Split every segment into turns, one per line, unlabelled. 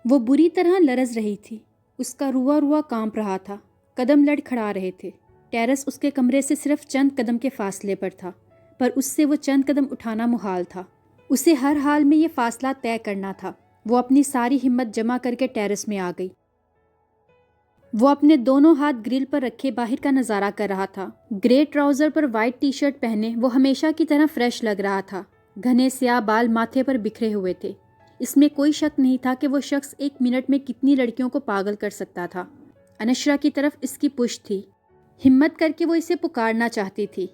وہ بری طرح لرز رہی تھی، اس کا روا روا کانپ رہا تھا، قدم لڑ کھڑا رہے تھے۔ ٹیرس اس کے کمرے سے صرف چند قدم کے فاصلے پر تھا، پر اس سے وہ چند قدم اٹھانا محال تھا۔ اسے ہر حال میں یہ فاصلہ طے کرنا تھا۔ وہ اپنی ساری ہمت جمع کر کے ٹیرس میں آ گئی۔ وہ اپنے دونوں ہاتھ گرل پر رکھے باہر کا نظارہ کر رہا تھا۔ گرے ٹراؤزر پر وائٹ ٹی شرٹ پہنے وہ ہمیشہ کی طرح فریش لگ رہا تھا۔ گھنے سیاہ بال ماتھے پر بکھرے ہوئے تھے۔ اس میں کوئی شک نہیں تھا کہ وہ شخص ایک منٹ میں کتنی لڑکیوں کو پاگل کر سکتا تھا۔ انشرا کی طرف اس کی پشت تھی۔ ہمت کر کے وہ اسے پکارنا چاہتی تھی۔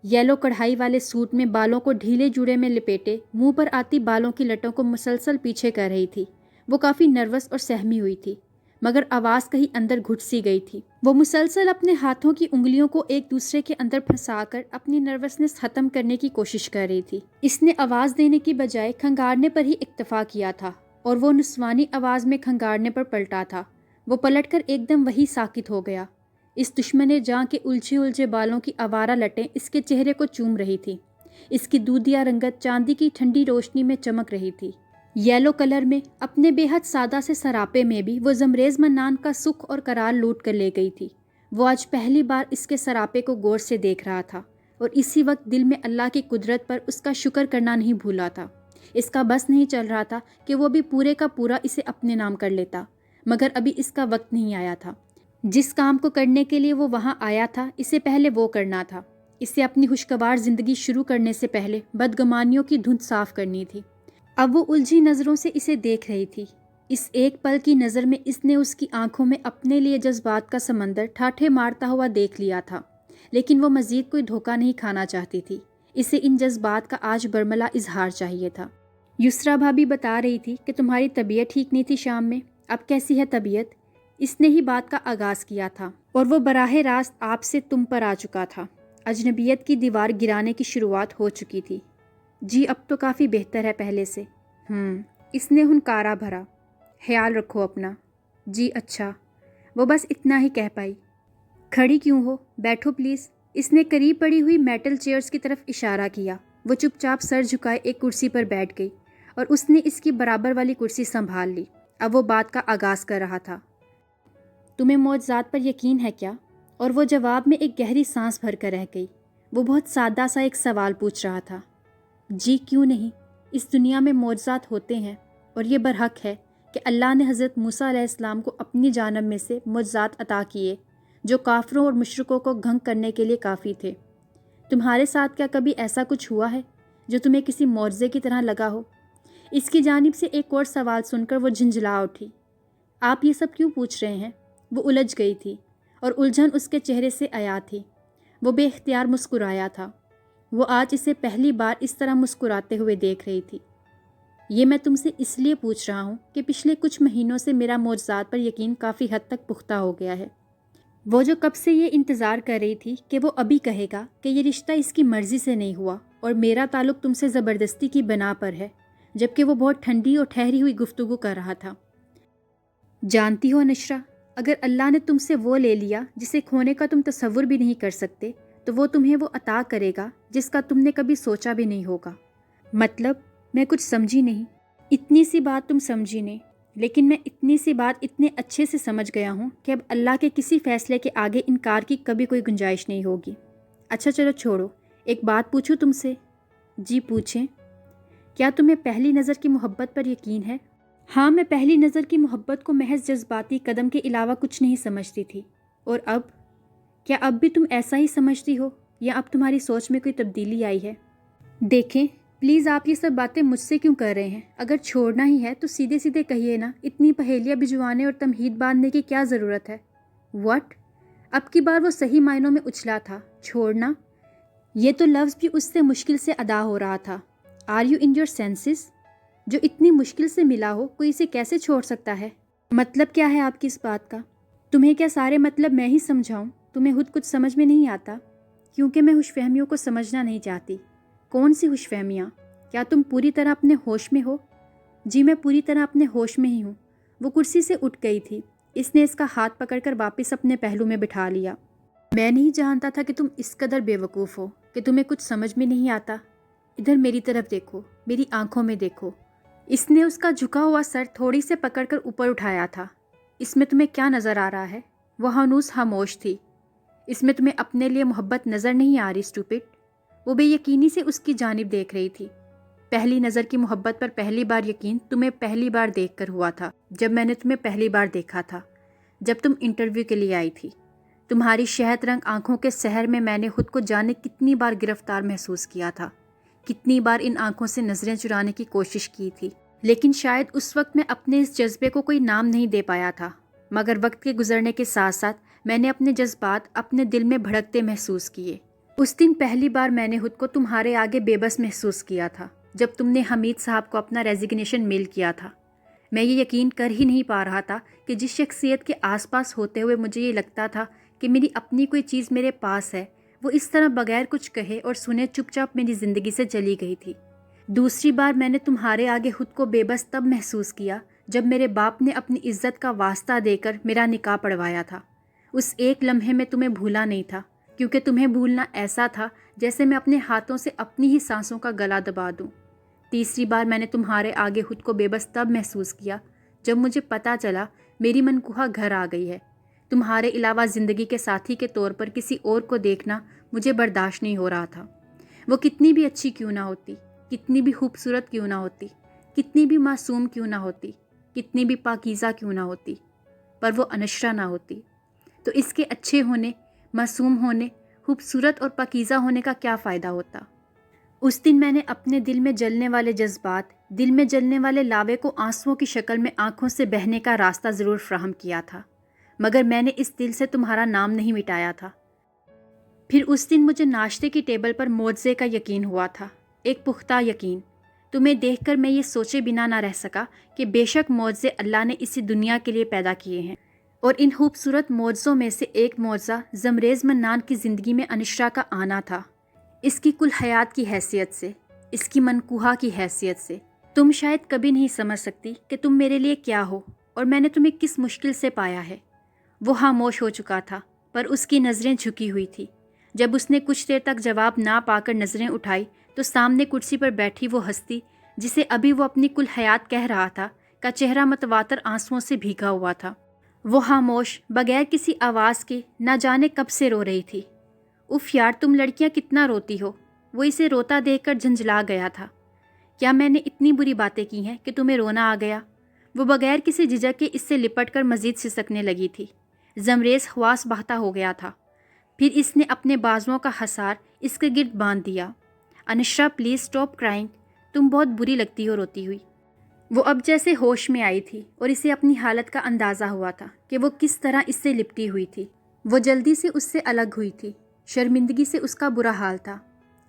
یلو کڑھائی والے سوٹ میں بالوں کو ڈھیلے جوڑے میں لپیٹے منہ پر آتی بالوں کی لٹوں کو مسلسل پیچھے کر رہی تھی۔ وہ کافی نروس اور سہمی ہوئی تھی، مگر آواز کہیں اندر گھٹ سی گئی تھی۔ وہ مسلسل اپنے ہاتھوں کی انگلیوں کو ایک دوسرے کے اندر پھنسا کر اپنی نروسنس ختم کرنے کی کوشش کر رہی تھی۔ اس نے آواز دینے کی بجائے کھنگارنے پر ہی اکتفا کیا تھا، اور وہ نسوانی آواز میں کھنگارنے پر پلٹا تھا۔ وہ پلٹ کر ایک دم وہی ساکت ہو گیا۔ اس دشمن جاں کے الجھے بالوں کی آوارہ لٹیں اس کے چہرے کو چوم رہی تھی۔ اس کی دودھیا رنگت چاندی کی ٹھنڈی روشنی میں چمک رہی تھی۔ یلو کلر میں اپنے بے حد سادہ سے سراپے میں بھی وہ زمریز منان کا سکھ اور قرار لوٹ کر لے گئی تھی۔ وہ آج پہلی بار اس کے سراپے کو غور سے دیکھ رہا تھا، اور اسی وقت دل میں اللہ کی قدرت پر اس کا شکر کرنا نہیں بھولا تھا۔ اس کا بس نہیں چل رہا تھا کہ وہ بھی پورے کا پورا اسے اپنے نام کر لیتا، مگر ابھی اس کا وقت نہیں آیا تھا۔ جس کام کو کرنے کے لیے وہ وہاں آیا تھا، اسے پہلے وہ کرنا تھا۔ اسے اپنی خوشگوار زندگی شروع کرنے سے پہلے بدگمانیوں کی دھند صاف کرنی تھی۔ اب وہ الجھی نظروں سے اسے دیکھ رہی تھی۔ اس ایک پل کی نظر میں اس نے اس کی آنکھوں میں اپنے لیے جذبات کا سمندر ٹھاٹھے مارتا ہوا دیکھ لیا تھا، لیکن وہ مزید کوئی دھوکہ نہیں کھانا چاہتی تھی۔ اسے ان جذبات کا آج برملا اظہار چاہیے تھا۔ یسرا بھابی بتا رہی تھی کہ تمہاری طبیعت ٹھیک نہیں تھی شام میں، اب کیسی ہے طبیعت؟ اس نے ہی بات کا آغاز کیا تھا، اور وہ براہ راست آپ سے تم پر آ چکا تھا۔ اجنبیت کی دیوار گرانے کی شروعات ہو چکی تھی۔ جی اب تو کافی بہتر ہے پہلے سے۔ اس نے ہنکارا بھرا۔ خیال رکھو اپنا۔ جی اچھا۔ وہ بس اتنا ہی کہہ پائی۔ کھڑی کیوں ہو؟ بیٹھو پلیز۔ اس نے قریب پڑی ہوئی میٹل چیئرز کی طرف اشارہ کیا۔ وہ چپ چاپ سر جھکائے ایک کرسی پر بیٹھ گئی، اور اس نے اس کی برابر والی کرسی سنبھال لی۔ اب وہ بات کا آغاز کر رہا تھا۔ تمہیں معجزات پر یقین ہے کیا؟ اور وہ جواب میں ایک گہری سانس بھر کر رہ گئی۔ وہ بہت سادہ سا ایک سوال پوچھ رہا تھا۔ جی کیوں نہیں؟ اس دنیا میں معجزات ہوتے ہیں، اور یہ برحق ہے کہ اللہ نے حضرت موسیٰ علیہ السلام کو اپنی جانب میں سے معجزات عطا کیے جو کافروں اور مشرکوں کو گھنگ کرنے کے لیے کافی تھے۔ تمہارے ساتھ کیا کبھی ایسا کچھ ہوا ہے جو تمہیں کسی معجزے کی طرح لگا ہو؟ اس کی جانب سے ایک اور سوال سن کر وہ جھنجھلا اٹھی۔ آپ یہ سب کیوں پوچھ رہے ہیں؟ وہ الجھ گئی تھی، اور الجھن اس کے چہرے سے عیاں تھی۔ وہ بے اختیار مسکرایا تھا۔ وہ آج اسے پہلی بار اس طرح مسکراتے ہوئے دیکھ رہی تھی۔ یہ میں تم سے اس لیے پوچھ رہا ہوں کہ پچھلے کچھ مہینوں سے میرا معجزات پر یقین کافی حد تک پختہ ہو گیا ہے۔ وہ جو کب سے یہ انتظار کر رہی تھی کہ وہ ابھی کہے گا کہ یہ رشتہ اس کی مرضی سے نہیں ہوا، اور میرا تعلق تم سے زبردستی کی بنا پر ہے، جبکہ وہ بہت ٹھنڈی اور ٹھہری ہوئی گفتگو کر رہا تھا۔ جانتی ہو نشرا، اگر اللہ نے تم سے وہ لے لیا جسے کھونے کا تم تصور بھی نہیں کر سکتے، تو وہ تمہیں وہ عطا کرے گا جس کا تم نے کبھی سوچا بھی نہیں ہوگا۔ مطلب؟ میں کچھ سمجھی نہیں۔ اتنی سی بات تم سمجھی نہیں، لیکن میں اتنی سی بات اتنے اچھے سے سمجھ گیا ہوں کہ اب اللہ کے کسی فیصلے کے آگے انکار کی کبھی کوئی گنجائش نہیں ہوگی۔ اچھا چلو چھوڑو، ایک بات پوچھوں تم سے؟ جی پوچھیں۔ کیا تمہیں پہلی نظر کی محبت پر یقین ہے؟ ہاں، میں پہلی نظر کی محبت کو محض جذباتی قدم کے علاوہ کچھ نہیں سمجھتی تھی۔ اور اب؟ کیا اب بھی تم ایسا ہی سمجھتی ہو، یا اب تمہاری سوچ میں کوئی تبدیلی آئی ہے؟ دیکھیں پلیز، آپ یہ سب باتیں مجھ سے کیوں کر رہے ہیں؟ اگر چھوڑنا ہی ہے تو سیدھے سیدھے کہیے نا، اتنی پہیلیاں بھجوانے اور تمہید باندھنے کی کیا ضرورت ہے؟ واٹ؟ اب کی بار وہ صحیح معنوں میں اچھلا تھا۔ چھوڑنا؟ یہ تو لفظ بھی اس سے مشکل سے ادا ہو رہا تھا۔ Are you in your senses? جو اتنی مشکل سے ملا ہو، کوئی اسے کیسے چھوڑ سکتا ہے؟ مطلب کیا ہے آپ کی اس بات کا؟ تمہیں کیا سارے مطلب میں ہی سمجھاؤں؟ تمہیں خود کچھ سمجھ میں نہیں آتا؟ کیونکہ میں خوش فہمیوں کو سمجھنا نہیں چاہتی۔ کون سی خوش فہمیاں؟ کیا تم پوری طرح اپنے ہوش میں ہو؟ جی میں پوری طرح اپنے ہوش میں ہی ہوں۔ وہ کرسی سے اٹھ گئی تھی۔ اس نے اس کا ہاتھ پکڑ کر واپس اپنے پہلو میں بٹھا لیا۔ میں نہیں جانتا تھا کہ تم اس قدر بے وقوف ہو کہ تمہیں کچھ سمجھ میں نہیں آتا۔ ادھر میری طرف دیکھو، میری آنکھوں میں دیکھو۔ اس نے اس کا جھکا ہوا سر تھوڑی سے پکڑ کر اوپر اٹھایا تھا۔ اس میں تمہیں کیا نظر آ رہا ہے؟ وہ ہنوز خاموش تھی۔ اس میں تمہیں اپنے لیے محبت نظر نہیں آ رہی اسٹوپڈ؟ وہ بے یقینی سے اس کی جانب دیکھ رہی تھی۔ پہلی نظر کی محبت پر پہلی بار یقین تمہیں پہلی بار دیکھ کر ہوا تھا، جب میں نے تمہیں پہلی بار دیکھا تھا، جب تم انٹرویو کے لیے آئی تھی۔ تمہاری شہد رنگ آنکھوں کے سحر میں میں نے خود کو جانے کتنی بار گرفتار محسوس کیا تھا، کتنی بار ان آنکھوں سے نظریں چرانے کی کوشش کی تھی، لیکن شاید اس وقت میں اپنے اس جذبے کو کوئی نام نہیں دے پایا تھا۔ مگر وقت کے گزرنے کے ساتھ ساتھ میں نے اپنے جذبات اپنے دل میں بھڑکتے محسوس کیے۔ اس دن پہلی بار میں نے خود کو تمہارے آگے بے بس محسوس کیا تھا، جب تم نے حمید صاحب کو اپنا ریزگنیشن میل کیا تھا۔ میں یہ یقین کر ہی نہیں پا رہا تھا کہ جس شخصیت کے آس پاس ہوتے ہوئے مجھے یہ لگتا تھا کہ میری اپنی کوئی چیز میرے پاس ہے، وہ اس طرح بغیر کچھ کہے اور سنے چپ چاپ میری زندگی سے چلی گئی تھی۔ دوسری بار میں نے تمہارے آگے خود کو بے بس تب محسوس کیا جب میرے باپ نے اپنی عزت کا واسطہ دے کر میرا نکاح پڑھوایا تھا۔ اس ایک لمحے میں تمہیں بھولا نہیں تھا، کیونکہ تمہیں بھولنا ایسا تھا جیسے میں اپنے ہاتھوں سے اپنی ہی سانسوں کا گلا دبا دوں۔ تیسری بار میں نے تمہارے آگے خود کو بے بس تب محسوس کیا جب مجھے پتہ چلا میری منقوہہ گھر آ گئی ہے۔ تمہارے علاوہ زندگی کے ساتھی کے طور پر کسی اور کو دیکھنا مجھے برداشت نہیں ہو رہا تھا۔ وہ کتنی بھی اچھی کیوں نہ ہوتی، کتنی بھی خوبصورت کیوں نہ ہوتی، کتنی بھی معصوم کیوں نہ ہوتی، کتنی بھی پاکیزہ کیوں نہ ہوتی، پر وہ انشرا نہ ہوتی۔ تو اس کے اچھے ہونے، معصوم ہونے، خوبصورت اور پاکیزہ ہونے کا کیا فائدہ ہوتا؟ اس دن میں نے اپنے دل میں جلنے والے جذبات، دل میں جلنے والے لاوے کو آنسوؤں کی شکل میں آنکھوں سے بہنے کا راستہ ضرور فراہم کیا تھا، مگر میں نے اس دل سے تمہارا نام نہیں مٹایا تھا۔ پھر اس دن مجھے ناشتے کی ٹیبل پر معجزے کا یقین ہوا تھا، ایک پختہ یقین۔ تمہیں دیکھ کر میں یہ سوچے بنا نہ رہ سکا کہ بے شک معجزے اللہ نے اسی دنیا کے لیے پیدا کیے ہیں، اور ان خوبصورت معجزوں میں سے ایک معجزہ زمریز منان کی زندگی میں انشرا کا آنا تھا، اس کی کل حیات کی حیثیت سے، اس کی منقوہہ کی حیثیت سے۔ تم شاید کبھی نہیں سمجھ سکتی کہ تم میرے لیے کیا ہو اور میں نے تمہیں کس مشکل سے پایا ہے۔ وہ خاموش ہو چکا تھا، پر اس کی نظریں جھکی ہوئی تھی۔ جب اس نے کچھ دیر تک جواب نہ پا کر نظریں اٹھائی تو سامنے کرسی پر بیٹھی وہ ہستی جسے ابھی وہ اپنی کل حیات کہہ رہا تھا کا چہرہ متواتر آنسوؤں سے بھیگا ہوا تھا۔ وہ خاموش، بغیر کسی آواز کے، نہ جانے کب سے رو رہی تھی۔ اف یار، تم لڑکیاں کتنا روتی ہو۔ وہ اسے روتا دیکھ کر جھنجھلا گیا تھا۔ کیا میں نے اتنی بری باتیں کی ہیں کہ تمہیں رونا آ گیا؟ وہ بغیر کسی جھجک کے اس سے لپٹ کر مزید سسکنے لگی تھی۔ زمریز خواص بہتا ہو گیا تھا۔ پھر اس نے اپنے بازوؤں کا حصار اس کے گرد باندھ دیا۔ انشرا، پلیز اسٹاپ کرائنگ، تم بہت بری لگتی ہو روتی ہوئی۔ وہ اب جیسے ہوش میں آئی تھی اور اسے اپنی حالت کا اندازہ ہوا تھا کہ وہ کس طرح اس سے لپٹی ہوئی تھی۔ وہ جلدی سے اس سے الگ ہوئی تھی، شرمندگی سے اس کا برا حال تھا۔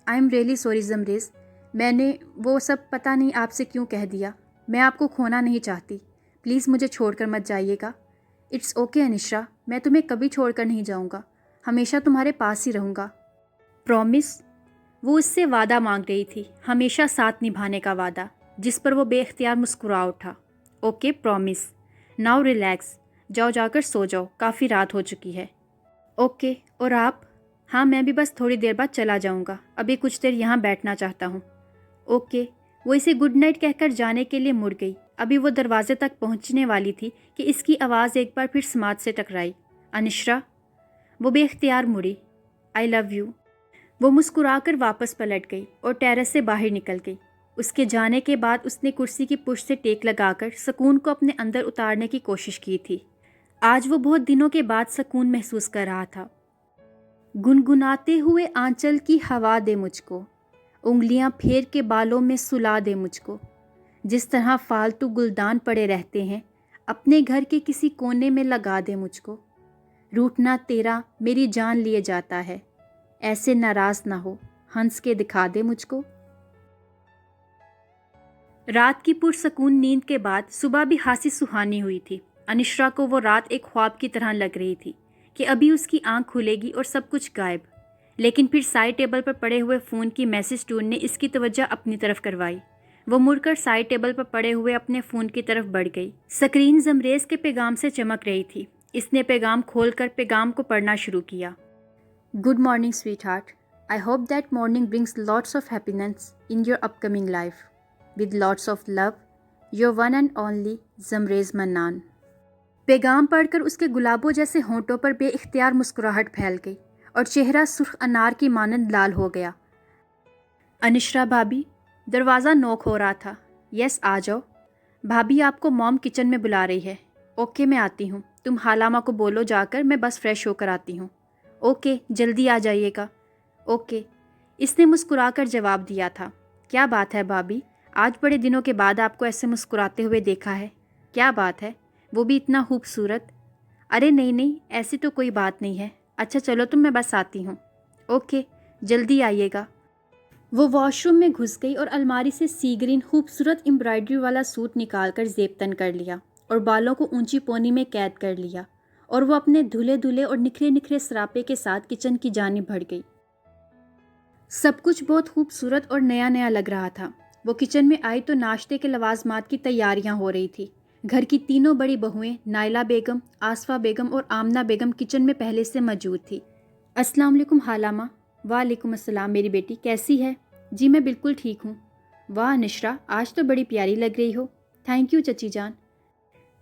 آئی ایم ریئلی سوری زمریز، میں نے وہ سب پتہ نہیں آپ سے کیوں کہہ دیا۔ میں آپ کو کھونا نہیں چاہتی، پلیز مجھے چھوڑ کر مت جائیے گا۔ اٹس اوکے انشرا، میں تمہیں کبھی چھوڑ کر نہیں جاؤں گا، ہمیشہ تمہارے پاس ہی رہوں گا۔ پرومس؟ وہ اس سے وعدہ مانگ رہی تھی، ہمیشہ ساتھ نبھانے کا وعدہ، جس پر وہ بے اختیار مسکرا اٹھا۔ اوکے پرومس، ناؤ ریلیکس، جاؤ جا کر سو جاؤ، کافی رات ہو چکی ہے۔ اوکے، اور آپ؟ ہاں، میں بھی بس تھوڑی دیر بعد چلا جاؤں گا، ابھی کچھ دیر یہاں بیٹھنا چاہتا ہوں۔ اوکے۔ وہ اسے گڈ نائٹ کہہ کر جانے کے لیے مڑ گئی۔ ابھی وہ دروازے تک پہنچنے والی تھی کہ اس کی آواز ایک بار پھر سماعت سے ٹکرائی۔ انشرا؟ وہ بے اختیار مڑی۔ آئی لو یو۔ وہ مسکرا کر واپس پلٹ گئی اور ٹیرس سے باہر نکل گئی۔ اس کے جانے کے بعد اس نے کرسی کی پشت سے ٹیک لگا کر سکون کو اپنے اندر اتارنے کی کوشش کی تھی۔ آج وہ بہت دنوں کے بعد سکون محسوس کر رہا تھا۔ گنگناتے ہوئے آنچل کی ہوا دے مجھ کو، انگلیاں پھیر کے بالوں میں سلا دے مجھ کو، جس طرح فالتو گلدان پڑے رہتے ہیں اپنے گھر کے کسی کونے میں لگا دے مجھ کو۔ روٹھنا تیرا میری جان لیے جاتا ہے، ایسے ناراض نہ ہو، ہنس کے دکھا دے مجھ کو۔ رات کی پرسکون نیند کے بعد صبح بھی خاصی سہانی ہوئی تھی۔ انشرا کو وہ رات ایک خواب کی طرح لگ رہی تھی کہ ابھی اس کی آنکھ کھلے گی اور سب کچھ غائب، لیکن پھر سائڈ ٹیبل پر پڑے ہوئے فون کی میسج ٹون نے اس کی توجہ اپنی طرف کروائی۔ وہ مڑ کر سائڈ ٹیبل پر پڑے ہوئے اپنے فون کی طرف بڑھ گئی۔ سکرین زمریز کے پیغام سے چمک رہی تھی۔ اس نے پیغام کھول کر پیغام کو پڑھنا شروع کیا۔ Good morning sweet heart, I hope that morning brings lots of happiness in your upcoming life. With lots of love, your one and only زمریز منان۔ پیغام پڑھ کر اس کے گلابوں جیسے ہونٹوں پر بے اختیار مسکراہٹ پھیل گئی اور چہرہ سرخ انار کی مانند لال ہو گیا۔ انشرا بھابھی، دروازہ نوک ہو رہا تھا۔ یس، آ جاؤ۔ بھابھی، آپ کو موم کچن میں بلا رہی ہے۔ اوکے، میں آتی ہوں۔ تم حالامہ کو بولو جا کر میں بس فریش ہو کر آتی ہوں۔ اوکے، جلدی آ جائیے گا۔ اوکے، اس نے مسکرا کر جواب دیا تھا۔ کیا بات ہے بھابھی، آج بڑے دنوں کے بعد آپ کو ایسے مسکراتے ہوئے دیکھا ہے۔ کیا بات ہے، وہ بھی اتنا خوبصورت؟ ارے نہیں، ایسی تو کوئی بات نہیں ہے۔ اچھا چلو تم، میں بس آتی ہوں۔ اوکے، جلدی آئیے گا۔ وہ واش روم میں گھس گئی اور الماری سے سی گرین خوبصورت امبرائڈری والا سوٹ نکال کر زیب تن کر لیا اور بالوں کو اونچی پونی میں قید کر لیا، اور وہ اپنے دھلے اور نکھرے سراپے کے ساتھ کچن کی جانب بڑھ گئی۔ سب کچھ بہت خوبصورت اور نیا لگ رہا تھا۔ وہ کچن میں آئی تو ناشتے کے لوازمات کی تیاریاں ہو رہی تھی۔ گھر کی تینوں بڑی بہویں نائلہ بیگم، آصفہ بیگم اور آمنہ بیگم کچن میں پہلے سے موجود تھی۔ السلام علیکم حالامہ۔ وعلیکم السلام میری بیٹی، کیسی ہے؟ جی میں بالکل ٹھیک ہوں۔ واہ نشرا، آج تو بڑی پیاری لگ رہی ہو۔ تھینک یو چچی جان۔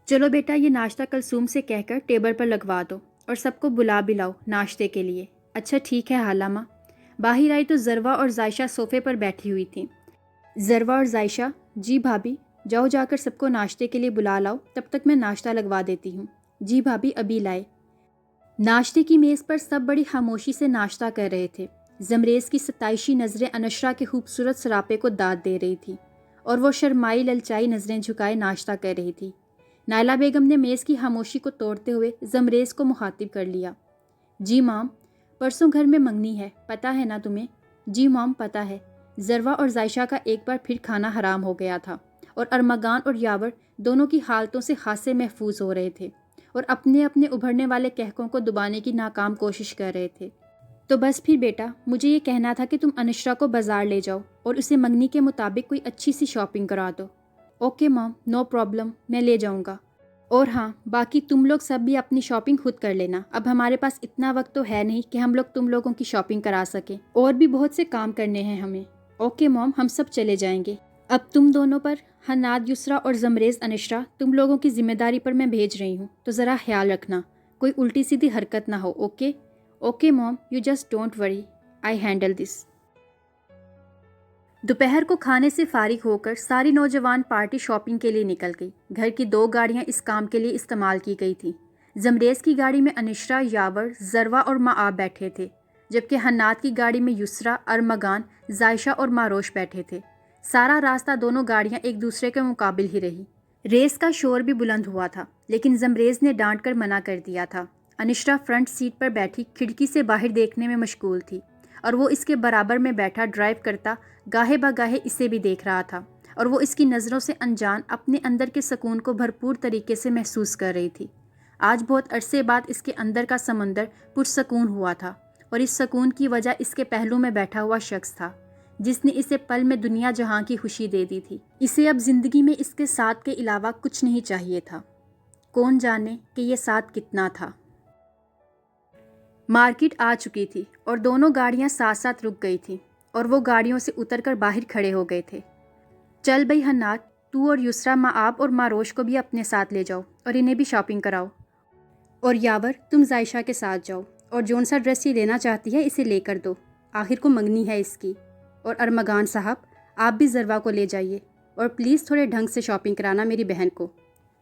چلو بیٹا، یہ ناشتہ کلثوم سے کہہ کر ٹیبل پر لگوا دو اور سب کو بلا بھی لاؤ ناشتے کے لیے۔ اچھا ٹھیک ہے حالامہ۔ باہر آئی تو ضروا اور ذائشہ صوفے پر بیٹھی ہوئی تھیں۔ ضروا اور ذائشہ، جی بھابھی، جاؤ جا کر سب کو ناشتے کے لیے بلا لاؤ، تب تک میں ناشتہ لگوا دیتی ہوں۔ جی بھابھی، ابھی لائے۔ ناشتے کی میز پر سب بڑی خاموشی سے ناشتہ کر رہے تھے۔ زمریز کی ستائشی نظریں انشرا کے خوبصورت سراپے کو داد دے رہی تھی اور وہ شرمائی للچائی نظریں جھکائے ناشتہ کر رہی تھی۔ نائلہ بیگم نے میز کی خاموشی کو توڑتے ہوئے زمریز کو مخاطب کر لیا۔ جی مام، پرسوں گھر میں منگنی ہے، پتہ ہے نا تمہیں؟ جی مام، پتہ ہے۔ ضروا اور ذائشہ کا ایک بار پھر کھانا حرام ہو گیا تھا اور ارمغان اور یاور دونوں کی حالتوں سے خاصے محفوظ ہو رہے تھے اور اپنے ابھرنے والے کہکوں کو دبانے کی ناکام کوشش کر رہے تھے۔ تو بس پھر بیٹا، مجھے یہ کہنا تھا کہ تم انشرا کو بازار لے جاؤ اور اسے منگنی کے مطابق کوئی اچھی سی شاپنگ کرا دو۔ اوکے مام، نو پرابلم، میں لے جاؤں گا۔ اور ہاں، باقی تم لوگ سب بھی اپنی شاپنگ خود کر لینا۔ اب ہمارے پاس اتنا وقت تو ہے نہیں کہ ہم لوگ تم لوگوں کی شاپنگ کرا سکیں، اور بھی بہت سے کام کرنے ہیں ہمیں۔ اوکے مام، ہم سب چلے جائیں گے۔ اب تم دونوں پر، حناد یسرا اور زمریز انشرا، تم لوگوں کی ذمہ داری پر میں بھیج رہی ہوں، تو ذرا خیال رکھنا، کوئی الٹی سیدھی حرکت نہ ہو۔ اوکے؟ اوکے مام، you just don't worry, I handle this. دوپہر کو کھانے سے فارغ ہو کر ساری نوجوان پارٹی شاپنگ کے لیے نکل گئی۔ گھر کی 2 گاڑیاں اس کام کے لیے استعمال کی گئی تھیں۔ زمریز کی گاڑی میں انشرا، یاور، ضروا اور مآب بیٹھے تھے، جبکہ حناد کی گاڑی میں یسرا، ارمغان، ذائشہ اور ماروش بیٹھے تھے۔ سارا راستہ دونوں گاڑیاں ایک دوسرے کے مقابل ہی رہی۔ ریس کا شور بھی بلند ہوا تھا، لیکن زمریز نے ڈانٹ کر منع کر دیا تھا۔ انشرا فرنٹ سیٹ پر بیٹھی کھڑکی سے باہر دیکھنے میں مشغول تھی، اور وہ اس کے برابر میں بیٹھا ڈرائیو کرتا گاہے بگاہے اسے بھی دیکھ رہا تھا، اور وہ اس کی نظروں سے انجان اپنے اندر کے سکون کو بھرپور طریقے سے محسوس کر رہی تھی۔ آج بہت عرصے بعد اس کے اندر کا سمندر پرسکون ہوا تھا، اور اس سکون کی وجہ اس کے پہلو میں بیٹھا ہوا شخص تھا، جس نے اسے پل میں دنیا جہاں کی خوشی دے دی تھی۔ اسے اب زندگی میں اس کے ساتھ کے علاوہ کچھ نہیں چاہیے تھا۔ کون جانے کہ یہ ساتھ کتنا تھا۔ مارکیٹ آ چکی تھی اور دونوں گاڑیاں ساتھ ساتھ رک گئی تھیں، اور وہ گاڑیوں سے اتر کر باہر کھڑے ہو گئے تھے۔ چل بھئی حناد، تو اور یسرا، مآب اور ماروش کو بھی اپنے ساتھ لے جاؤ اور انہیں بھی شاپنگ کراؤ۔ اور یاور، تم ذائشہ کے ساتھ جاؤ اور جون سا ڈریس یہ لینا چاہتی ہے اسے لے کر دو، آخر کو منگنی ہے اس کی۔ اور ارمغان صاحب، آپ بھی ضروا کو لے جائیے، اور پلیز تھوڑے ڈھنگ سے شاپنگ کرانا میری بہن کو۔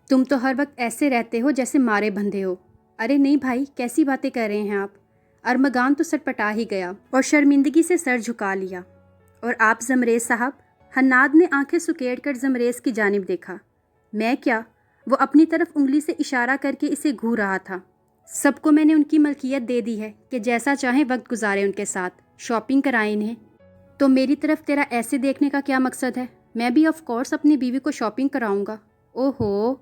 تم تو ہر وقت ایسے رہتے ہو جیسے مارے بندھے ہو۔ ارے نہیں بھائی، کیسی باتیں کر رہے ہیں آپ؟ ارمغان تو سٹپٹا ہی گیا اور شرمندگی سے سر جھکا لیا۔ اور آپ زمریز صاحب؟ حناد نے آنکھیں سکیڑ کر زمریز کی جانب دیکھا۔ میں کیا؟ وہ اپنی طرف انگلی سے اشارہ کر کے اسے گھور رہا تھا۔ سب کو میں نے ان کی ملکیت دے دی ہے کہ جیسا چاہیں وقت گزارے ان کے ساتھ، شاپنگ کرائیں انہیں۔ تو میری طرف تیرا ایسے دیکھنے کا کیا مقصد ہے؟ میں بھی آف کورس اپنی بیوی کو شاپنگ کراؤں گا۔ اوہو،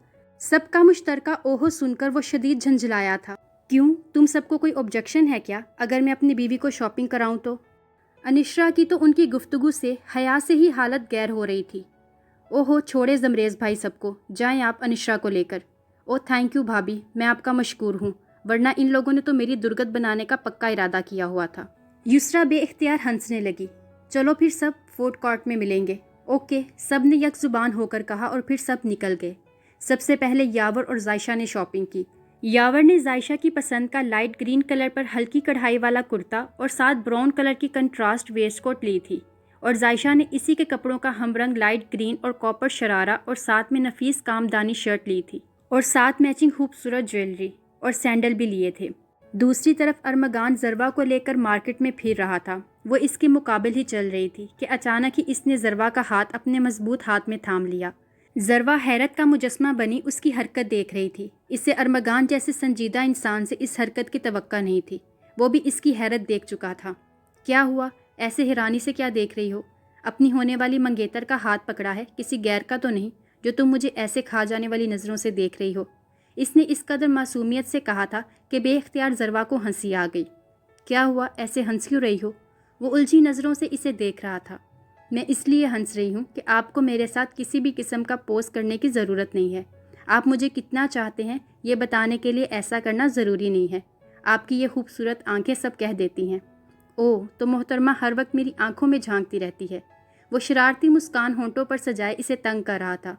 سب کا مشترکہ اوہو سن کر وہ شدید جھنجھلایا تھا۔ کیوں، تم سب کو کوئی آبجیکشن ہے کیا اگر میں اپنی بیوی کو شاپنگ کراؤں تو؟ انشرا کی تو ان کی گفتگو سے حیا سے ہی حالت غیر ہو رہی تھی۔ اوہو، چھوڑے زمریز بھائی سب کو، جائیں آپ انشرا کو لے کر۔ او تھینک یو بھابھی، میں آپ کا مشکور ہوں، ورنہ ان لوگوں نے تو میری درگت بنانے کا پکا ارادہ کیا ہوا تھا۔ یسرا بے اختیار ہنسنے لگی۔ چلو پھر سب فوڈ کورٹ میں ملیں گے، اوکے، سب نے یک زبان ہو کر کہا اور پھر سب نکل گئے۔ سب سے پہلے یاور اور زائشہ نے شاپنگ کی۔ یاور نے زائشہ کی پسند کا لائٹ گرین کلر پر ہلکی کڑھائی والا کرتا اور ساتھ براؤن کلر کی کنٹراسٹ ویسٹ کوٹ لی تھی، اور زائشہ نے اسی کے کپڑوں کا ہم رنگ لائٹ گرین اور کاپر شرارہ اور ساتھ میں نفیس کامدانی شرٹ لی تھی، اور ساتھ میچنگ خوبصورت جویلری اور سینڈل بھی لیے تھے۔ دوسری طرف ارمغان ذروہ کو لے کر مارکیٹ میں پھر رہا تھا۔ وہ اس کے مقابل ہی چل رہی تھی کہ اچانک ہی اس نے ذروہ کا ہاتھ اپنے مضبوط ہاتھ میں تھام لیا۔ ذروہ حیرت کا مجسمہ بنی اس کی حرکت دیکھ رہی تھی۔ اسے ارمغان جیسے سنجیدہ انسان سے اس حرکت کی توقع نہیں تھی۔ وہ بھی اس کی حیرت دیکھ چکا تھا۔ کیا ہوا؟ ایسے حیرانی سے کیا دیکھ رہی ہو؟ اپنی ہونے والی منگیتر کا ہاتھ پکڑا ہے، کسی غیر کا تو نہیں جو تم مجھے ایسے کھا جانے والی نظروں سے دیکھ رہی ہو؟ اس نے اس قدر معصومیت سے کہا تھا کہ بے اختیار ذروہ کو ہنسی آ گئی۔ کیا ہوا؟ ایسے ہنس کیوں رہی ہو؟ وہ الجھی نظروں سے اسے دیکھ رہا تھا۔ میں اس لیے ہنس رہی ہوں کہ آپ کو میرے ساتھ کسی بھی قسم کا پوز کرنے کی ضرورت نہیں ہے۔ آپ مجھے کتنا چاہتے ہیں یہ بتانے کے لیے ایسا کرنا ضروری نہیں ہے۔ آپ کی یہ خوبصورت آنکھیں سب کہہ دیتی ہیں۔ اوہ، تو محترمہ ہر وقت میری آنکھوں میں جھانکتی رہتی ہے۔ وہ شرارتی مسکان ہونٹوں پر سجائے اسے تنگ کر رہا تھا۔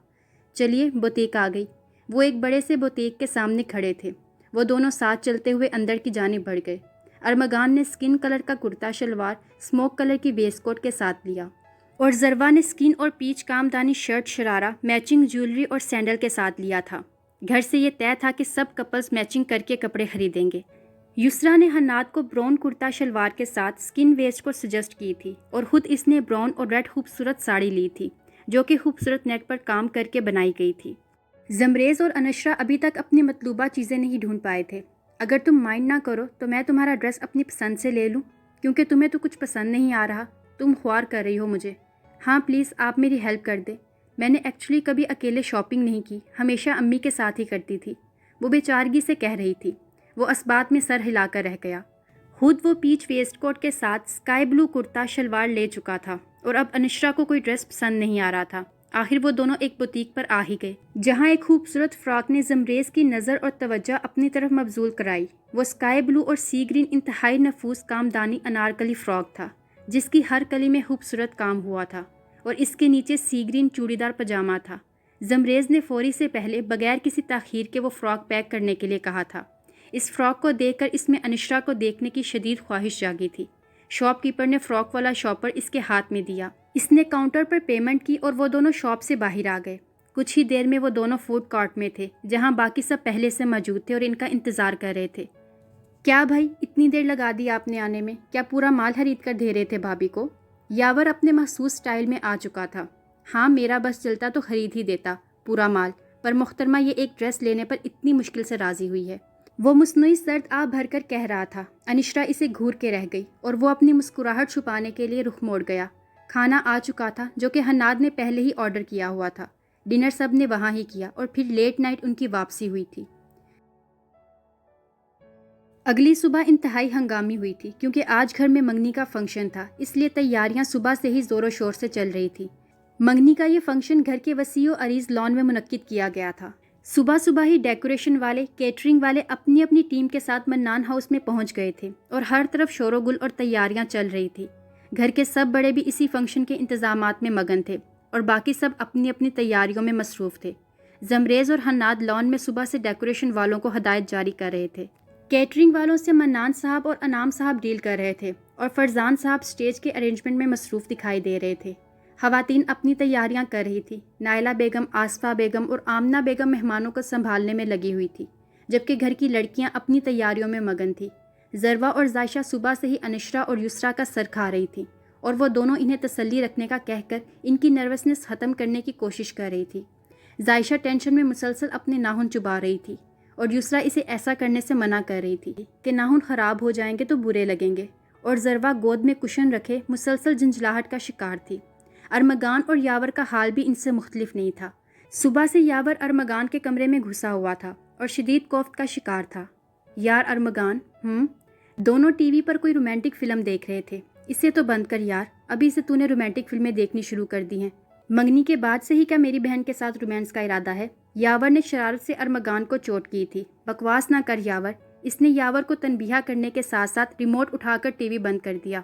چلیے، بوتیک آ گئی۔ وہ ایک بڑے سے بوتیک کے سامنے کھڑے تھے۔ وہ دونوں ساتھ چلتے ہوئے اندر کی جانب بڑھ گئے۔ ارمغان نے سکن کلر کا کرتا شلوار اسموک کلر کی ویسٹ کوٹ کے ساتھ لیا، اور ذروہ نے سکن اور پیچ کامدانی شرٹ شرارہ میچنگ جیولری اور سینڈل کے ساتھ لیا تھا۔ گھر سے یہ طے تھا کہ سب کپلز میچنگ کر کے کپڑے خریدیں گے۔ یسرا نے حناد کو براؤن کرتا شلوار کے ساتھ سکن ویسٹ کو سجیسٹ کی تھی، اور خود اس نے براؤن اور ریڈ خوبصورت ساڑی لی تھی جو کہ خوبصورت نیٹ پر کام کر کے بنائی گئی تھی۔ زمریز اور انشرا ابھی تک اپنی مطلوبہ چیزیں نہیں ڈھونڈ پائے تھے۔ اگر تم مائنڈ نہ کرو تو میں تمہارا ڈریس اپنی پسند سے لے لوں، کیونکہ تمہیں تو کچھ پسند نہیں آ رہا۔ تم خوار کر رہی ہو مجھے۔ ہاں پلیز، آپ میری ہیلپ کر دیں۔ میں نے ایکچولی کبھی اکیلے شاپنگ نہیں کی، ہمیشہ امی کے ساتھ ہی کرتی تھی، وہ بے چارگی سے کہہ رہی تھی۔ وہ اسبات میں سر ہلا کر رہ گیا۔ خود وہ پیچ ویسٹ کوٹ کے ساتھ اسکائی بلو کرتا شلوار لے چکا تھا، اور اب انشرا کو کوئی ڈریس پسند نہیں آ رہا تھا۔ آخر وہ دونوں ایک بوتیک پر آ ہی گئے، جہاں ایک خوبصورت فراک نے زمریز کی نظر اور توجہ اپنی طرف مبذول کرائی۔ وہ اسکائی بلو اور سی گرین انتہائی نفوس کامدانی انارکلی فراک تھا، جس کی ہر کلی میں خوبصورت کام ہوا تھا، اور اس کے نیچے سی گرین چوڑی دار پجامہ تھا۔ زمریز نے فوری سے پہلے بغیر کسی تاخیر کے وہ فراک پیک کرنے کے لیے کہا تھا۔ اس فراک کو دیکھ کر اس میں انشرا کو دیکھنے کی شدید خواہش جاگی تھی۔ شاپ کیپر نے فراک والا شاپر اس کے ہاتھ میں دیا۔ اس نے کاؤنٹر پر پیمنٹ کی اور وہ دونوں شاپ سے باہر آ گئے۔ کچھ ہی دیر میں وہ دونوں فوڈ کارٹ میں تھے، جہاں باقی سب پہلے سے موجود تھے اور ان کا انتظار کر رہے تھے۔ کیا بھائی، اتنی دیر لگا دی آپ نے آنے میں؟ کیا پورا مال خرید کر دے رہے تھے بھابھی کو؟ یاور اپنے مخصوص سٹائل میں آ چکا تھا۔ ہاں، میرا بس چلتا تو خرید ہی دیتا پورا مال، پر محترمہ یہ ایک ڈریس لینے پر اتنی مشکل سے راضی ہوئی ہے۔ وہ مصنوعی سرد آ بھر کر کہہ رہا تھا۔ انشرا اسے گھور کے رہ گئی، اور وہ اپنی مسکراہٹ چھپانے کے لیے رخ موڑ گیا۔ کھانا آ چکا تھا، جو کہ حناد نے پہلے ہی آرڈر کیا ہوا تھا۔ ڈنر سب نے وہاں ہی کیا، اور پھر لیٹ نائٹ ان کی واپسی ہوئی تھی۔ اگلی صبح انتہائی ہنگامی ہوئی تھی، کیونکہ آج گھر میں منگنی کا فنکشن تھا، اس لیے تیاریاں صبح سے ہی زور و شور سے چل رہی تھی۔ منگنی کا یہ فنکشن گھر کے وسیع و عریض لان میں منعقد کیا گیا تھا۔ صبح صبح ہی ڈیکوریشن والے، کیٹرنگ والے اپنی اپنی ٹیم کے ساتھ منان ہاؤس میں پہنچ گئے تھے، اور ہر طرف شور و گل اور تیاریاں چل رہی تھی۔ گھر کے سب بڑے بھی اسی فنکشن کے انتظامات میں مگن تھے، اور باقی سب اپنی اپنی تیاریوں میں مصروف تھے۔ زمریز اور حناد لان میں صبح سے ڈیکوریشن والوں کو ہدایت جاری کر رہے تھے۔ کیٹرنگ والوں سے منان صاحب اور انعام صاحب ڈیل کر رہے تھے، اور فرزان صاحب سٹیج کے ارینجمنٹ میں مصروف دکھائی دے رہے تھے۔ خواتین اپنی تیاریاں کر رہی تھی۔ نائلہ بیگم، آصفہ بیگم اور آمنہ بیگم مہمانوں کو سنبھالنے میں لگی ہوئی تھی، جبکہ گھر کی لڑکیاں اپنی تیاریوں میں مگن تھیں۔ ذروہ اور زائشہ صبح سے ہی انشرا اور یسرا کا سر کھا رہی تھیں، اور وہ دونوں انہیں تسلی رکھنے کا کہہ کر ان کی نروسنس ختم کرنے کی کوشش کر رہی تھی۔ زائشہ ٹینشن میں مسلسل اپنے ناخن چبا رہی تھی، اور یسرا اسے ایسا کرنے سے منع کر رہی تھی کہ ناخن خراب ہو جائیں گے تو برے لگیں گے، اور ذروہ گود میں کشن رکھے مسلسل جھنجھلاہٹ کا شکار تھی۔ ارمغان اور یاور کا حال بھی ان سے مختلف نہیں تھا۔ صبح سے یاور ارمغان کے کمرے میں گھسا ہوا تھا اور شدید کوفت کا شکار تھا۔ یار ارمغان، دونوں ٹی وی پر کوئی رومانٹک فلم دیکھ رہے تھے۔ اسے تو بند کر یار، ابھی سے تو نے رومانٹک فلمیں دیکھنی شروع کر دی ہیں۔ منگنی کے بعد سے ہی کیا میری بہن کے ساتھ رومانس کا ارادہ ہے؟ یاور نے شرارت سے ارمغان کو چوٹ کی تھی۔ بکواس نہ کر یاور۔ اس نے یاور کو تنبیہ کرنے کے ساتھ ساتھ ریموٹ اٹھا کر ٹی وی بند کر دیا۔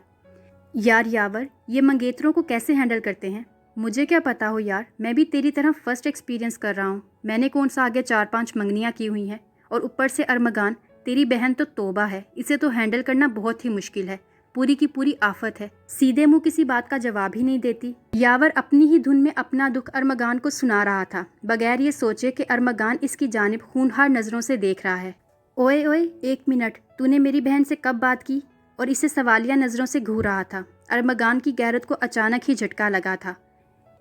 یار یاور، یہ منگیتروں کو کیسے ہینڈل کرتے ہیں؟ مجھے کیا پتا ہو یار، میں بھی تیری طرح فرسٹ ایکسپیرینس کر رہا ہوں. میں نے کون سا آگے 4-5 منگنیاں کی ہوئی ہیں، اور اوپر سے ارمغان تیری بہن تو توبہ ہے، اسے تو ہینڈل کرنا بہت ہی مشکل ہے، پوری کی پوری آفت ہے. سیدھے منہ کسی بات کا جواب ہی نہیں دیتی. یاور اپنی ہی دھن میں اپنا دکھ ارمغان کو سنا رہا تھا، بغیر یہ سوچے کہ ارمغان اس کی جانب ہونہار نظروں سے دیکھ رہا ہے. اوئے اوئے، 1 منٹ، تو نے میری بہن سے کب بات کی؟ اور اسے سوالیہ نظروں سے گھور رہا تھا. ارمغان کی غیرت کو اچانک ہی جھٹکا لگا تھا.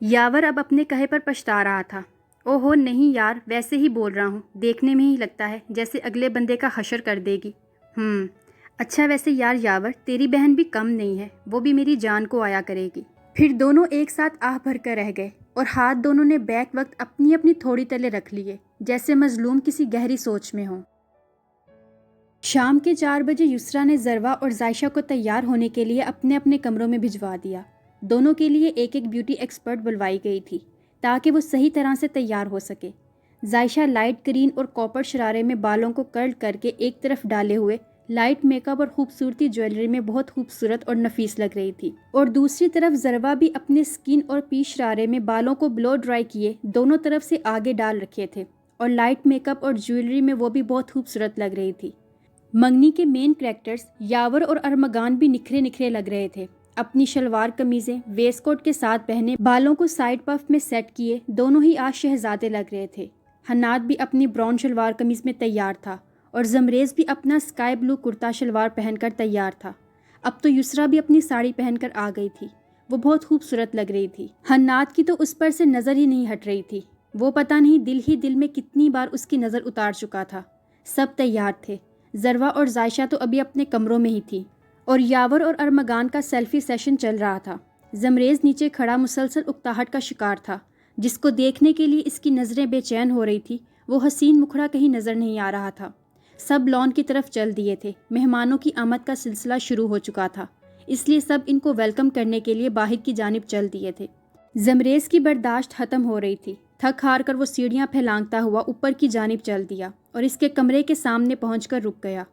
یاور اب اپنے کہے پر پچھتا رہا تھا. اوہو نہیں یار، ویسے ہی بول رہا ہوں، دیکھنے میں ہی لگتا ہے جیسے اگلے بندے کا حشر کر دے گی. اچھا ویسے یار یاور، تیری بہن بھی کم نہیں ہے، وہ بھی میری جان کو آیا کرے گی. پھر دونوں ایک ساتھ آہ بھر کر رہ گئے، اور ہاتھ دونوں نے بیک وقت اپنی اپنی تھوڑی تلے رکھ لیے، جیسے مظلوم کسی گہری سوچ میں ہوں. شام کے 4 بجے یسریٰ نے ضروہ اور زائشہ کو تیار ہونے کے لیے اپنے اپنے کمروں میں بھجوا دیا. دونوں کے لیے ایک ایک بیوٹی ایکسپرٹ بلوائی گئی تھی تاکہ وہ صحیح طرح سے تیار ہو سکے. زائشہ لائٹ گرین اور کاپر شرارے میں بالوں کو کرل کر کے ایک طرف ڈالے ہوئے لائٹ میک اپ اور خوبصورتی جویلری میں بہت خوبصورت اور نفیس لگ رہی تھی، اور دوسری طرف ضروہ بھی اپنے سکن اور پیچ شرارے میں بالوں کو بلو ڈرائی کیے دونوں طرف سے آگے ڈال رکھے تھے، اور لائٹ میک اپ اور جویلری میں وہ بھی بہت خوبصورت لگ رہی تھی. منگنی کے مین کریکٹرز یاور اور ارمغان بھی نکھرے نکھرے لگ رہے تھے. اپنی شلوار قمیضیں ویسٹ کوٹ کے ساتھ پہنے، بالوں کو سائڈ پف میں سیٹ کیے دونوں ہی آج شہزادے لگ رہے تھے. حناد بھی اپنی براؤن شلوار قمیض میں تیار تھا، اور زمریز بھی اپنا اسکائی بلو کرتا شلوار پہن کر تیار تھا. اب تو یسریٰ بھی اپنی ساڑی پہن کر آ گئی تھی، وہ بہت خوبصورت لگ رہی تھی. حناد کی تو اس پر سے نظر ہی نہیں ہٹ رہی تھی، وہ پتہ نہیں دل ہی دل میں کتنی بار اس کی نظر اتار چکا تھا. سب تیار تھے. ضروہ اور زائشہ تو ابھی اپنے کمروں میں ہی تھی، اور یاور اور ارمغان کا سیلفی سیشن چل رہا تھا. زمریز نیچے کھڑا مسلسل اکتاہٹ کا شکار تھا. جس کو دیکھنے کے لیے اس کی نظریں بے چین ہو رہی تھی، وہ حسین مکھڑا کہیں نظر نہیں آ رہا تھا. سب لان کی طرف چل دیے تھے. مہمانوں کی آمد کا سلسلہ شروع ہو چکا تھا، اس لیے سب ان کو ویلکم کرنے کے لیے باہر کی جانب چل دیے تھے. زمریز کی برداشت ختم ہو رہی تھی. تھک ہار کر وہ سیڑھیاں پھیلانگتا ہوا اوپر کی جانب چل دیا اور اس کے کمرے کے سامنے پہنچ کر رک گیا.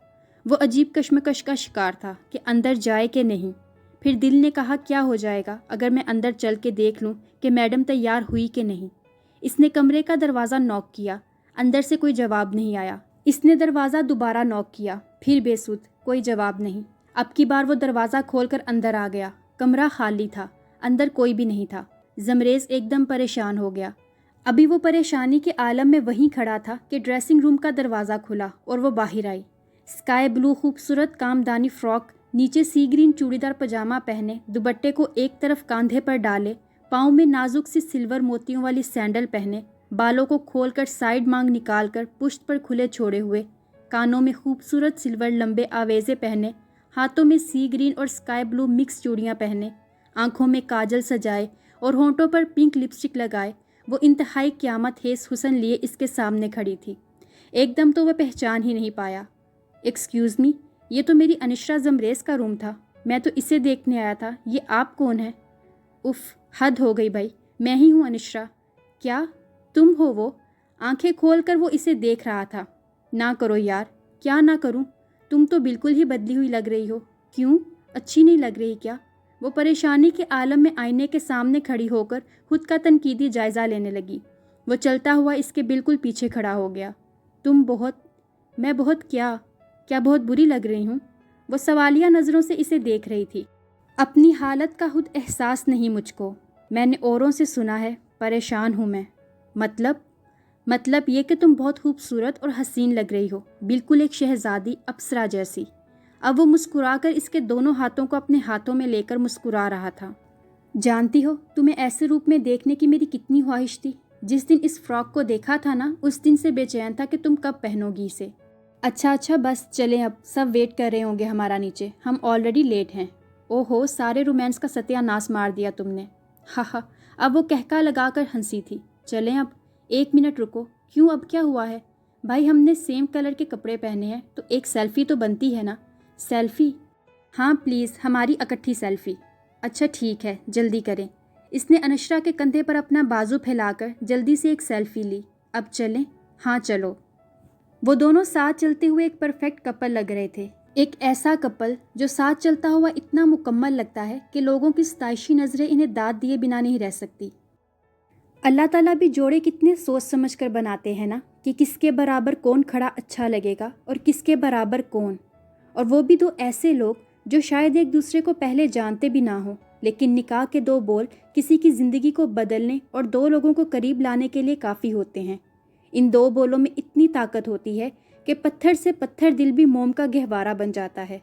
وہ عجیب کشمکش کا شکار تھا کہ اندر جائے کہ نہیں. پھر دل نے کہا کیا ہو جائے گا اگر میں اندر چل کے دیکھ لوں کہ میڈم تیار ہوئی کہ نہیں. اس نے کمرے کا دروازہ نوک کیا. اندر سے کوئی جواب نہیں آیا. اس نے دروازہ دوبارہ نوک کیا. پھر بے سود، کوئی جواب نہیں. اب کی بار وہ دروازہ کھول کر اندر آ گیا. کمرہ خالی تھا، اندر کوئی بھی نہیں تھا. زمریز ایک دم پریشان ہو گیا. ابھی وہ پریشانی کے عالم میں وہیں کھڑا تھا کہ ڈریسنگ روم کا دروازہ کھلا اور وہ باہر آئی. اسکائی بلو خوبصورت کامدانی فراک، نیچے سی گرین چوڑی دار پاجامہ پہنے، دوپٹے کو ایک طرف کاندھے پر ڈالے، پاؤں میں نازک سی سلور موتیوں والی سینڈل پہنے، بالوں کو کھول کر سائیڈ مانگ نکال کر پشت پر کھلے چھوڑے ہوئے، کانوں میں خوبصورت سلور لمبے آویزے پہنے، ہاتھوں میں سی گرین اور اسکائی بلو مکس چوڑیاں پہنے، آنکھوں میں کاجل سجائے اور ہونٹوں پر پنک لپسٹک لگائے، وہ انتہائی قیامت خیز حسن لیے اس کے سامنے کھڑی تھی. ایک دم تو وہ پہچان ہی نہیں پایا. ایکسکیوز می، یہ تو میری انشرا زمریز کا روم تھا، میں تو اسے دیکھنے آیا تھا، یہ آپ کون ہیں؟ اف، حد ہو گئی بھائی، میں ہی ہوں انشرا. کیا تم ہو وہ؟ آنکھیں کھول کر وہ اسے دیکھ رہا تھا. نہ کرو یار. کیا نہ کروں؟ تم تو بالکل ہی بدلی ہوئی لگ رہی ہو. کیوں، اچھی نہیں لگ رہی کیا؟ وہ پریشانی کے عالم میں آئینے کے سامنے کھڑی ہو کر خود کا تنقیدی جائزہ لینے لگی. وہ چلتا ہوا اس کے بالکل پیچھے کھڑا ہو گیا. تم بہت، میں بہت کیا بہت بری لگ رہی ہوں؟ وہ سوالیہ نظروں سے اسے دیکھ رہی تھی. اپنی حالت کا خود احساس نہیں مجھ کو. میں نے اوروں سے سنا ہے، پریشان ہوں میں. مطلب یہ کہ تم بہت خوبصورت اور حسین لگ رہی ہو، بالکل ایک شہزادی اپسرا جیسی. اب وہ مسکرا کر اس کے دونوں ہاتھوں کو اپنے ہاتھوں میں لے کر مسکرا رہا تھا. جانتی ہو تمہیں ایسے روپ میں دیکھنے کی میری کتنی خواہش تھی. جس دن اس فراک کو دیکھا تھا نا، اس دن سے بے چین تھا کہ تم کب پہنو گی اسے. اچھا بس چلیں، اب سب ویٹ کر رہے ہوں گے ہمارا نیچے، ہم آلریڈی لیٹ ہیں. اوہو، سارے رومانس کا ستیہ ناس مار دیا تم نے. ہاں. اب وہ کہکا لگا کر ہنسی تھی. چلیں اب، 1 منٹ رکو. کیوں، اب کیا ہوا ہے؟ بھائی ہم نے سیم کلر کے کپڑے پہنے ہیں تو ایک سیلفی تو بنتی ہے نا. سیلفی؟ ہاں پلیز، ہماری اکٹھی سیلفی. اچھا ٹھیک ہے، جلدی کریں. اس نے انشرا کے کندھے پر اپنا بازو پھیلا کر جلدی سے ایک سیلفی لی. اب چلیں؟ ہاں چلو. وہ دونوں ساتھ چلتے ہوئے ایک پرفیکٹ کپل لگ رہے تھے. ایک ایسا کپل جو ساتھ چلتا ہوا اتنا مکمل لگتا ہے کہ لوگوں کی ستائشی نظریں انہیں داد دیے بنا نہیں رہ سکتی۔ اللہ تعالیٰ بھی جوڑے کتنے سوچ سمجھ کر بناتے ہیں نا، کہ کس کے برابر کون کھڑا اچھا لگے گا اور کس کے برابر کون، اور وہ بھی دو ایسے لوگ جو شاید ایک دوسرے کو پہلے جانتے بھی نہ ہوں، لیکن نکاح کے دو بول کسی کی زندگی کو بدلنے اور دو لوگوں کو قریب لانے کے لیے کافی ہوتے ہیں۔ ان دو بولوں میں اتنی طاقت ہوتی ہے کہ پتھر سے پتھر دل بھی موم کا گہوارہ بن جاتا ہے۔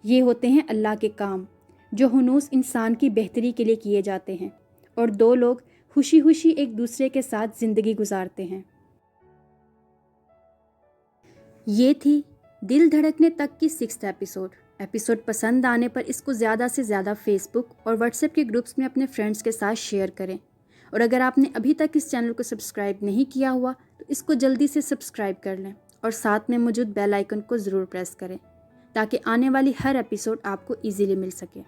یہ ہوتے ہیں اللہ کے کام جو ہنوز انسان کی بہتری کے لیے کیے جاتے ہیں، اور دو لوگ خوشی خوشی ایک دوسرے کے ساتھ زندگی گزارتے ہیں۔ یہ تھی دل دھڑکنے تک کی 6th ایپیسوڈ پسند آنے پر اس کو زیادہ سے زیادہ فیس بک اور واٹس ایپ کے گروپس میں اپنے فرینڈس کے ساتھ شیئر کریں، اور اگر آپ نے ابھی تک اس چینل کو سبسکرائب نہیں کیا ہوا تو اس کو جلدی سے سبسکرائب کر لیں، اور ساتھ میں موجود بیل آئیکن کو ضرور پریس کریں تاکہ آنے والی ہر ایپیسوڈ آپ کو ایزیلی مل سکے۔